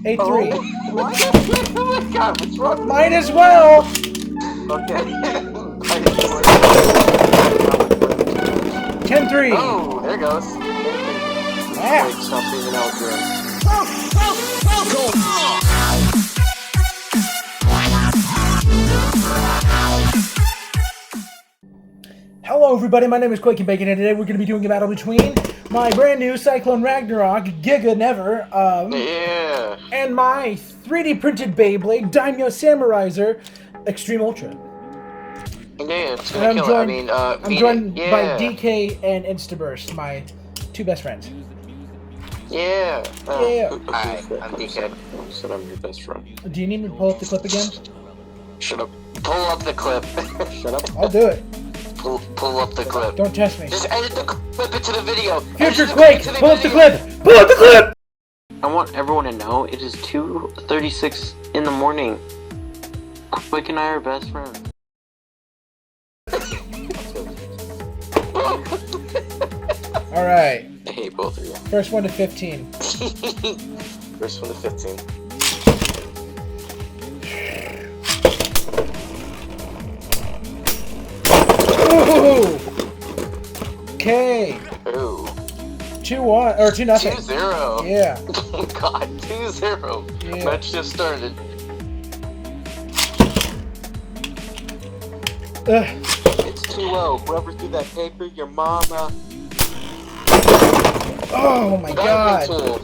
8-3. Oh my god, what's wrong? Might as well. Okay. 10-3. Oh, there goes. Ah. Wait, stop leaving out there. Hello everybody, my name is Quakin, and today we're going to be doing a battle between my brand new Cyclone Ragnaruk, Giga Never, and my 3D printed Beyblade, Daimyo Samuraizor, Extreme Ultra. Yeah, it's And gonna kill I'm joined yeah. by DK and Instaburst, my two best friends. Yeah. Yeah. Hi, I'm DK. Said I'm your best friend. Do you need me to pull up the clip again? Shut up. Pull up the clip. Shut up. I'll do it. Pull up the clip. Don't test me. Just edit the clip into the video. Future Quake, pull up the clip! Pull up the clip! I want everyone to know it is 2:36 in the morning. Quick and I are best friends. Alright. I hate both of you. First one to 15. First one to 15. Ooh! Okay. Ooh. 2-1 or 2-0. 2-0. Yeah. Oh god, 2-0. Yeah. Match just started. It's 2-0. Whoever threw that paper, your mama. Oh my god. Tool.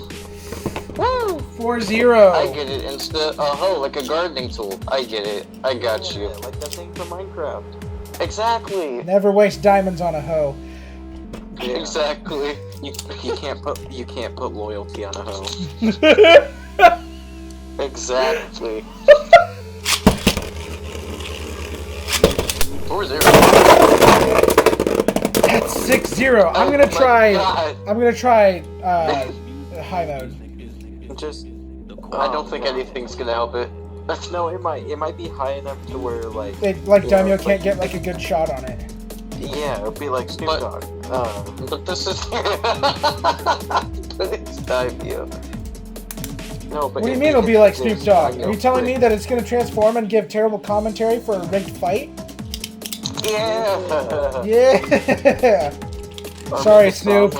Woo! 4-0. I get it. Instead, like a gardening tool. I get it. I got you. Like that thing from Minecraft. Exactly. Never waste diamonds on a hoe. Yeah. Exactly. You can't put loyalty on a hoe. Exactly. 4-0. That's 6-0. I'm gonna try. I'm gonna try high mode. Just. I don't think anything's gonna help it. No, it might be high enough to where like Daimyo can't get like a good shot on it. Yeah, it'll be like Snoop Dogg. But this is it's Daimyo. No, but What do you mean it'll be like Snoop Dogg? Are you telling me that it's gonna transform and give terrible commentary for a rigged fight? Yeah. Yeah. Sorry, Snoop.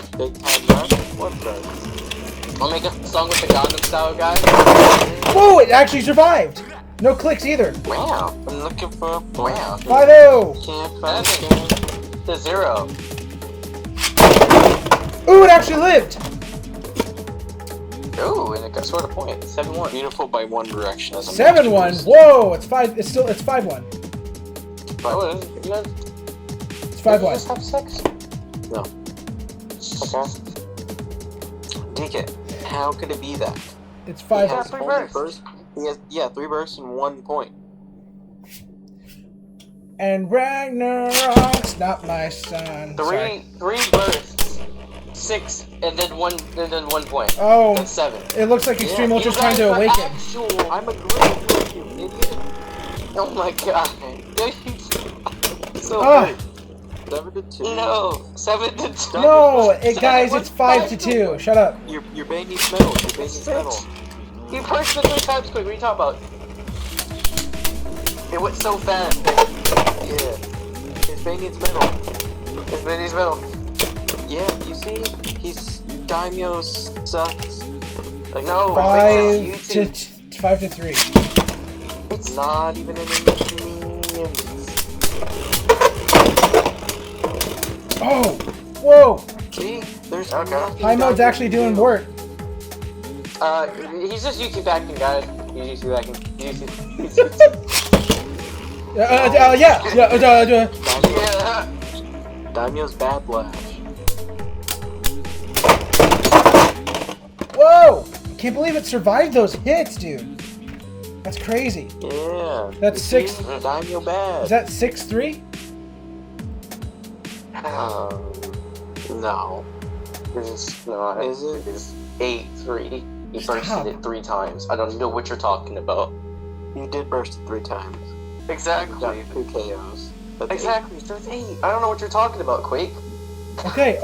I'll make a song with the Gangnam Style guy. Whoa! It actually survived. No clicks either. Wow. I'm looking for a Wow. 5-0. Can't find To 0. Ooh! It actually lived. Ooh, and it got sort of point. 7-1. Beautiful by one direction. 7-1. Whoa! It's 5. It's 5-1. What is it? You guys, It's did you 5-1. just have sex? No. Okay. Take it. How could it be that? It's He 5. has three only bursts. He has 3 bursts and 1 point. And Ragnarok's not my son. Sorry. Three bursts. 6 and then 1 point. Oh, That's 7. it looks like Extreme You Ultra's guys trying to are awaken. actual- I'm agreeing with you, idiot. Oh my god. So Ah. good. 7-2. No. 7-2. No, guys, it's 5-2. Shut up. Your bane needs metal. Your bane needs metal. You pushed it 3 times quick. What are you talking about? It went so fast. Yeah. His bane needs metal. His baby's metal. Yeah, you see? He's Daimyo sucks. Like, no. 5-3. It's not even an inconvenience. Oh, whoa! See? There's Okay. nothing High mode's Daimyo actually can doing do. work. He's just YouTube acting, guys. He's YouTube acting. Yeah. Yeah. Daimyo's bad lash. Whoa! I can't believe it survived those hits, dude. That's crazy. Yeah. That's you 6. see? Daimyo bad. Is that 6-3? No. Is it? It's 8-3. He Stop. bursted it 3 times. I don't know what you're talking about. You did burst it 3 times. Exactly. Got 2 KOs. That's Exactly. So it's 8. I don't know what you're talking about, Quake. Okay,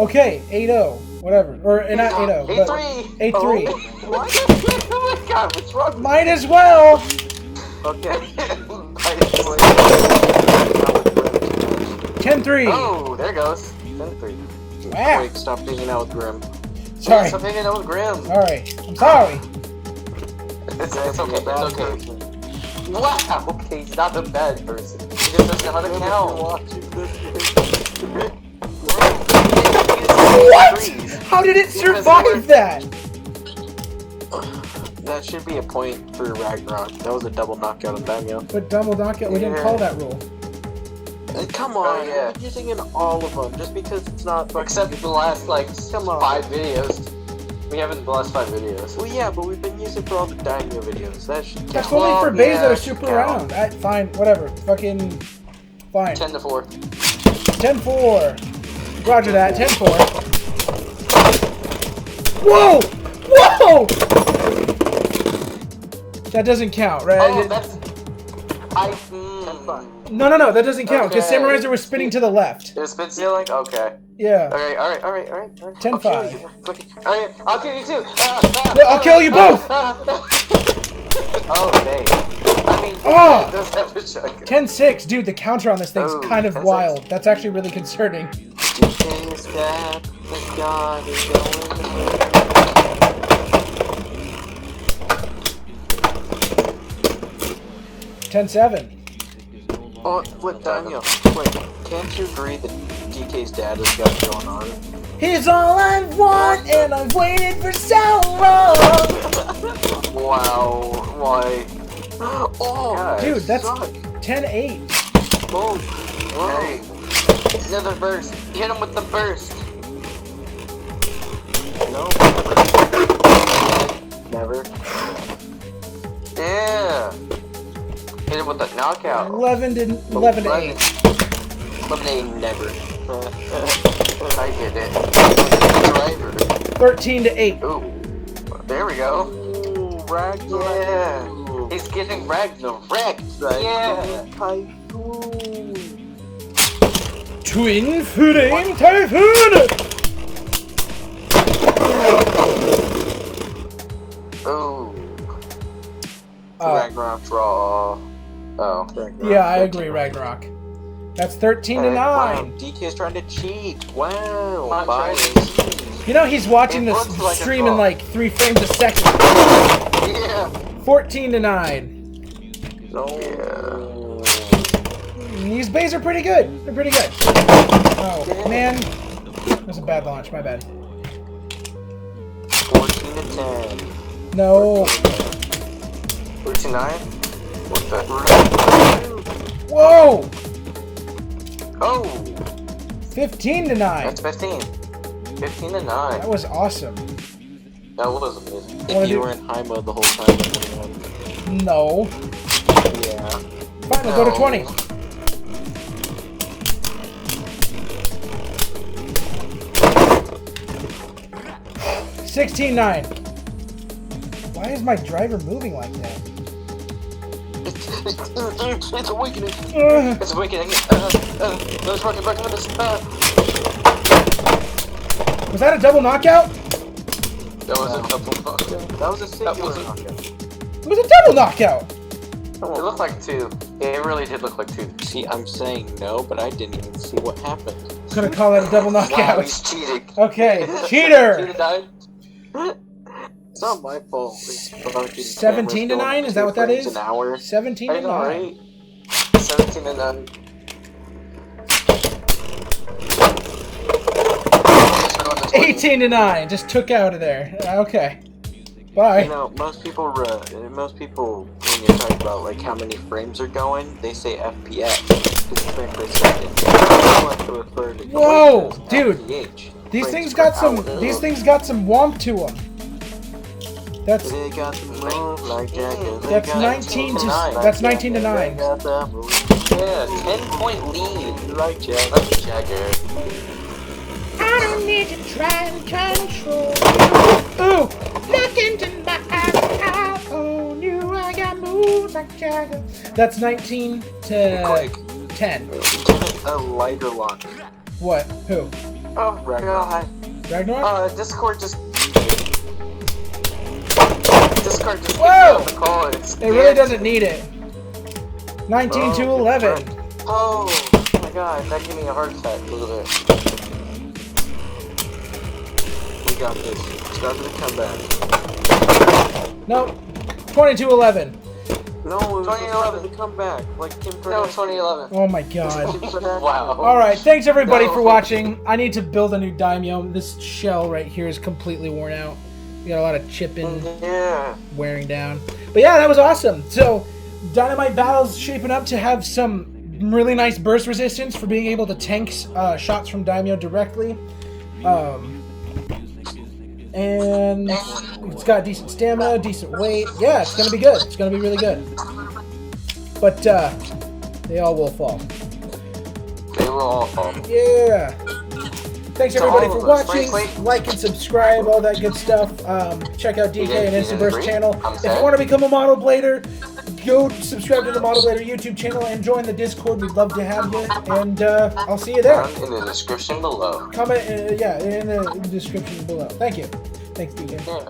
8-0. Whatever. Or not 8-0, but 8-3. 8-3. Oh my god. God, what's wrong? Might as well. Okay. 10-3. Oh, there goes. 10-3. Wow. Wait, stop hanging out with Grim. Sorry. Stop hanging out with Grim. Sorry. I'm sorry. It's okay. It's okay. Wow. Okay, he's not a bad person. He just doesn't know how to count. What? How did it survive that? That should be a point for Ragnarok. That was a double knockout on Daimyo. But double knockout, we didn't call that rule. Come on, yeah. We're using in all of them, just because it's not fucking... Except the last, like, 5 videos. We haven't the last 5 videos. Well, yeah, but we've been using for all the Daimyo videos. That should count. That's only for bays that are super round. Fine, whatever. Fucking... Fine. 10-4. 10-4. Roger that. 10-4. Whoa! Whoa! That doesn't count, right? Oh, that's... No, that doesn't count, because Samuraizor was spinning to the left. It was spin ceiling? Okay. Yeah. Alright. 10-5. Alright, I'll kill you too! I'll kill you both! Oh, man. I mean, Oh! 10-6. Dude, the counter on this thing's kind of wild. That's actually really concerning. 10-7. Oh, flip Daimyo. Wait, can't you agree that DK's dad has got going on? He's all I want, and I've waited for so long! Wow, why? Oh, God, dude, that's suck. 10-8. Whoa. Hey. Another burst. Hit him with the burst. No. Never. Yeah. Hit him with the knockout. 11-8. 11-8, never. I get it. Driver. 13-8. Ooh. There we go. Ooh, Ragnarok. Yeah. He's getting Ragnarok. Yeah. Typhoon. Twin Flame Typhoon! Ooh. Ragnarok draw. Oh. Ragnarok. Yeah, I agree, Ragnarok. That's 13-9. Wow, DK's trying to cheat. Wow. I'm Bye. trying to cheat. You know, he's watching It this looks like a stream in draw. like 3 frames a second. Yeah. 14-9. No. Yeah. These bays are pretty good. They're pretty good. Oh, man. That was a bad launch. My bad. 14-10. No. 39? What the? Whoa! Oh! 15-9. That's 15. 15-9. That was awesome. That was amazing. If you were in high mode the whole time. No. Yeah. Fine, we'll go to 20. $16-9. Why is my driver moving like that? It's awakening. It's awakening. No, it's working back on this. Was that a double knockout? That was a double knockout. That was a singular wasn't- knockout. It was a double knockout. It looked like 2. It really did look like 2. See, I'm saying no, but I didn't even see what happened. I'm gonna call that a double Wow, knockout. he's cheating. Okay, cheater. Cheater died. It's not my fault. 17-9? Is that what that is? An hour. 17-9. I know, right? 17-9. 18-9. Just took out of there. Okay. Bye. You know, most people when you're talking about like how many frames are going, they say FPS. It's frame per second. I like to refer to Whoa, as dude. FPH, These frames things per got some. hour. These things got some womp to them. That's They got the move like Jagger. They That's got 19 to- 9. that's 19 to 9. They got the move Yeah, 10-point lead. like Jagger. Like Jagger. I don't need to try and control. Ooh, look into my eyes. I own you. I got moves like Jagger. That's 19 to Quick. 10. A lighter launch. What? Who? Oh, Ragnarok. God. Ragnarok? Discord card just Whoa! the call. It's It really doesn't need it. 19 to 11. Oh my god, that gave me a heart attack. Look at it. We got this. Start the comeback. Nope. 22 11. No, it was the start of the comeback. Like Kim No, Kardashian. 2011. Oh my god. Wow. Alright, thanks everybody No. for watching. I need to build a new Daimyo. This shell right here is completely worn out. We got a lot of chipping, Yeah. wearing down. But yeah, that was awesome. So, Dynamite Battle's shaping up to have some really nice burst resistance for being able to tank shots from Daimyo directly. And it's got decent stamina, decent weight. Yeah, it's gonna be good. It's gonna be really good. But they all will fall. They will all fall. Yeah. Thanks everybody all for of us, watching. frankly. Like and subscribe, all that good stuff. Check out DK and He's in Instaburst green. channel. I'm If you sad. want to become a model blader, go subscribe to the Model Blader YouTube channel and join the Discord. We'd love to have you. And I'll see you there. Down in the description below. Comment, yeah, in the description below. Thank you. Thanks, DK. Yeah.